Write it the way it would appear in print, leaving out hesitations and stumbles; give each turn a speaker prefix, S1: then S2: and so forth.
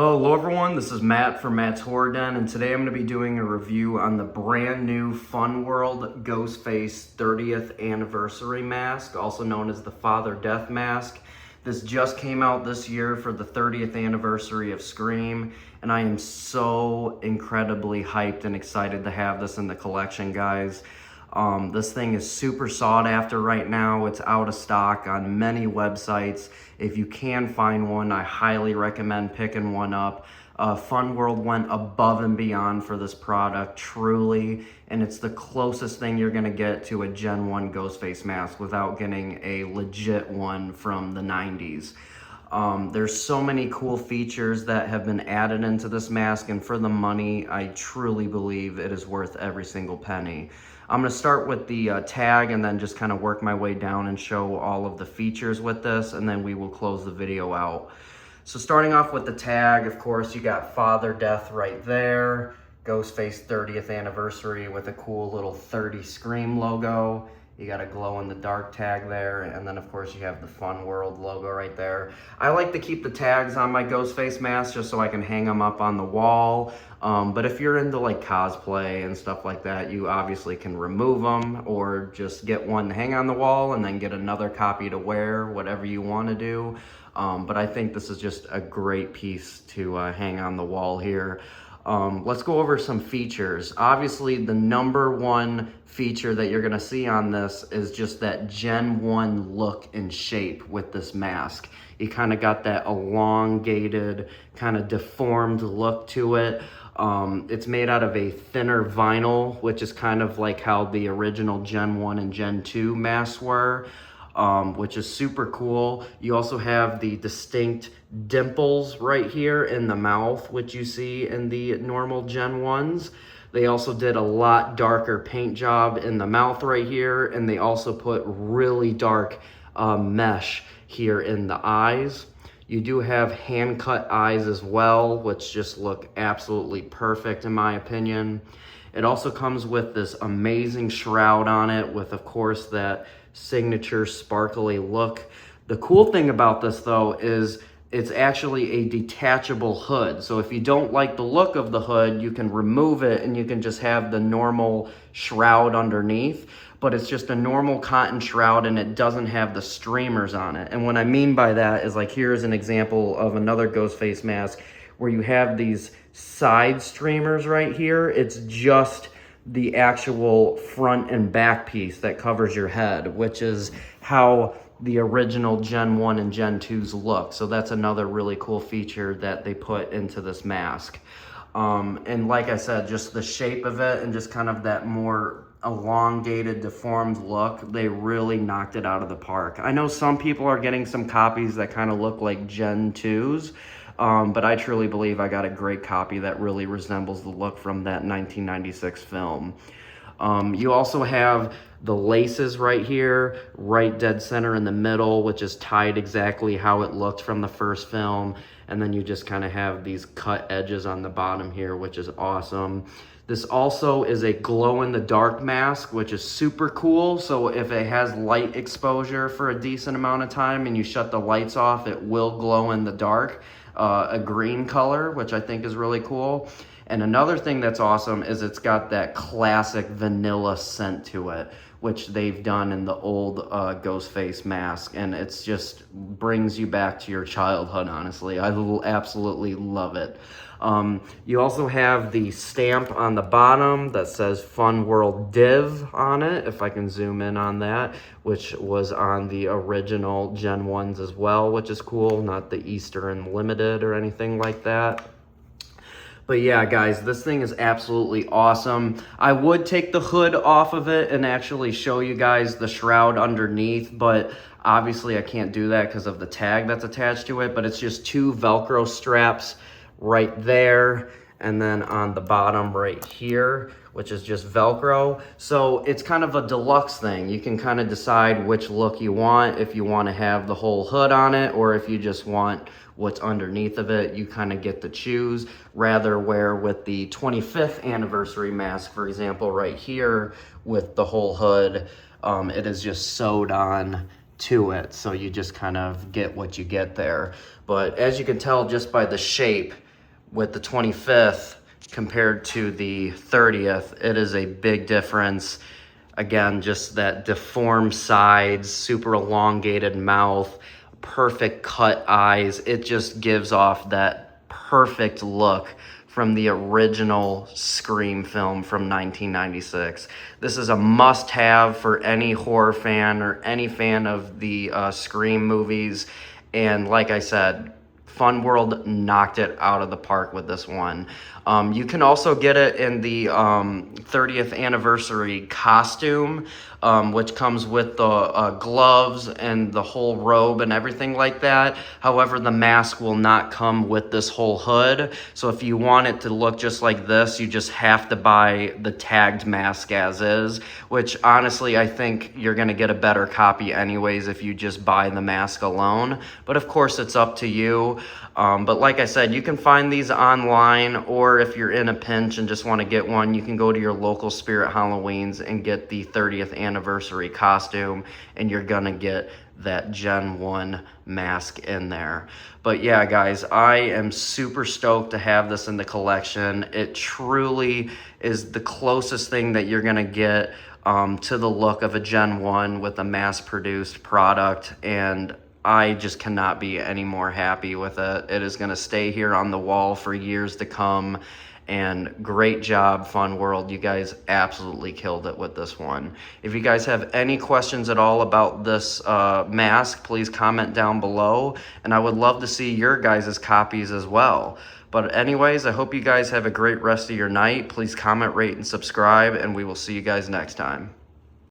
S1: Hello everyone, this is Matt from Matt's Horror Den, and today I'm going to be doing a review on the brand new Fun World Ghostface 30th Anniversary Mask, also known as the Father Death Mask. This just came out this year for the 30th anniversary of Scream, and I am so incredibly hyped and excited to have this in the collection, guys. This thing is super sought after right now. It's out of stock on many websites. If you can find one, I highly recommend picking one up. Fun World went above and beyond for this product, truly, and it's the closest thing you're gonna get to a Gen 1 Ghostface mask without getting a legit one from the 90s. There's so many cool features that have been added into this mask, and for the money, I truly believe it is worth every single penny. I'm going to start with the tag and then just kind of work my way down and show all of the features with this, and then we will close the video out. So starting off with the tag, of course, you got Father Death right there, Ghostface 30th Anniversary with a cool little 30 Scream logo. You got a glow-in-the-dark tag there, and then of course you have the Fun World logo right there. I like to keep the tags on my Ghostface mask just so I can hang them up on the wall. But if you're into like cosplay and stuff like that, you obviously can remove them or just get one to hang on the wall and then get another copy to wear, whatever you want to do. But I think this is just a great piece to hang on the wall here. Let's go over some features. Obviously, the number one feature that you're gonna see on this is just that Gen 1 look and shape with this mask. You kind of got that elongated, kind of deformed look to it. It's made out of a thinner vinyl, which is kind of like how the original Gen 1 and Gen 2 masks were. Which is super cool. You also have the distinct dimples right here in the mouth, which you see in the normal Gen 1s. They also did a lot darker paint job in the mouth right here, and they also put really dark mesh here in the eyes. You do have hand-cut eyes as well, which just look absolutely perfect in my opinion. It also comes with this amazing shroud on it with, of course, that signature sparkly look. The cool thing about this though is it's actually a detachable hood. So if you don't like the look of the hood, you can remove it and you can just have the normal shroud underneath. But it's just a normal cotton shroud and it doesn't have the streamers on it. And what I mean by that is, like, here's an example of another Ghostface mask where you have these side streamers right here. It's just the actual front and back piece that covers your head, which is how the original Gen 1 and Gen 2s look. So that's another really cool feature that they put into this mask. And like I said, just the shape of it and just kind of that more elongated, deformed look, they really knocked it out of the park. I know some people are getting some copies that kind of look like Gen 2s, but I truly believe I got a great copy that really resembles the look from that 1996 film. You also have the laces right here, right dead center in the middle, which is tied exactly how it looked from the first film. And then you just kind of have these cut edges on the bottom here, which is awesome. This also is a glow-in-the-dark mask, which is super cool. So if it has light exposure for a decent amount of time and you shut the lights off, it will glow in the dark, a green color, which I think is really cool. And another thing that's awesome is it's got that classic vanilla scent to it, which they've done in the old Ghostface mask. And it's just brings you back to your childhood, honestly. I absolutely love it. You also have the stamp on the bottom that says Fun World Div on it, if I can zoom in on that, which was on the original Gen 1s as well, which is cool, not the Eastern Limited or anything like that. But yeah, guys, this thing is absolutely awesome. I would take the hood off of it and actually show you guys the shroud underneath, but obviously I can't do that because of the tag that's attached to it. But it's just two Velcro straps right there, and then on the bottom right here, which is just Velcro. So it's kind of a deluxe thing. You can kind of decide which look you want, if you want to have the whole hood on it, or if you just want what's underneath of it. You kind of get to choose. Rather, where with the 25th anniversary mask, for example, right here with the whole hood, it is just sewed on to it. So you just kind of get what you get there. But as you can tell just by the shape, with the 25th compared to the 30th, it is a big difference. Again, just that deformed sides, super elongated mouth, perfect cut eyes. It just gives off that perfect look from the original Scream film from 1996. This is a must-have for any horror fan or any fan of the Scream movies. And like I said, Fun World knocked it out of the park with this one. You can also get it in the 30th anniversary costume, which comes with the gloves and the whole robe and everything like that. However, the mask will not come with this whole hood. So if you want it to look just like this, you just have to buy the tagged mask as is, which honestly, I think you're gonna get a better copy anyways if you just buy the mask alone. But of course, it's up to you. But like I said, you can find these online, or if you're in a pinch and just want to get one, you can go to your local Spirit Halloweens and get the 30th anniversary costume, and you're gonna get that Gen 1 mask in there. But yeah, guys, I am super stoked to have this in the collection. It truly is the closest thing that you're gonna get to the look of a Gen 1 with a mass-produced product, and I just cannot be any more happy with it. It is going to stay here on the wall for years to come. And great job, Fun World. You guys absolutely killed it with this one. If you guys have any questions at all about this mask, please comment down below. And I would love to see your guys' copies as well. But anyways, I hope you guys have a great rest of your night. Please comment, rate, and subscribe, and we will see you guys next time.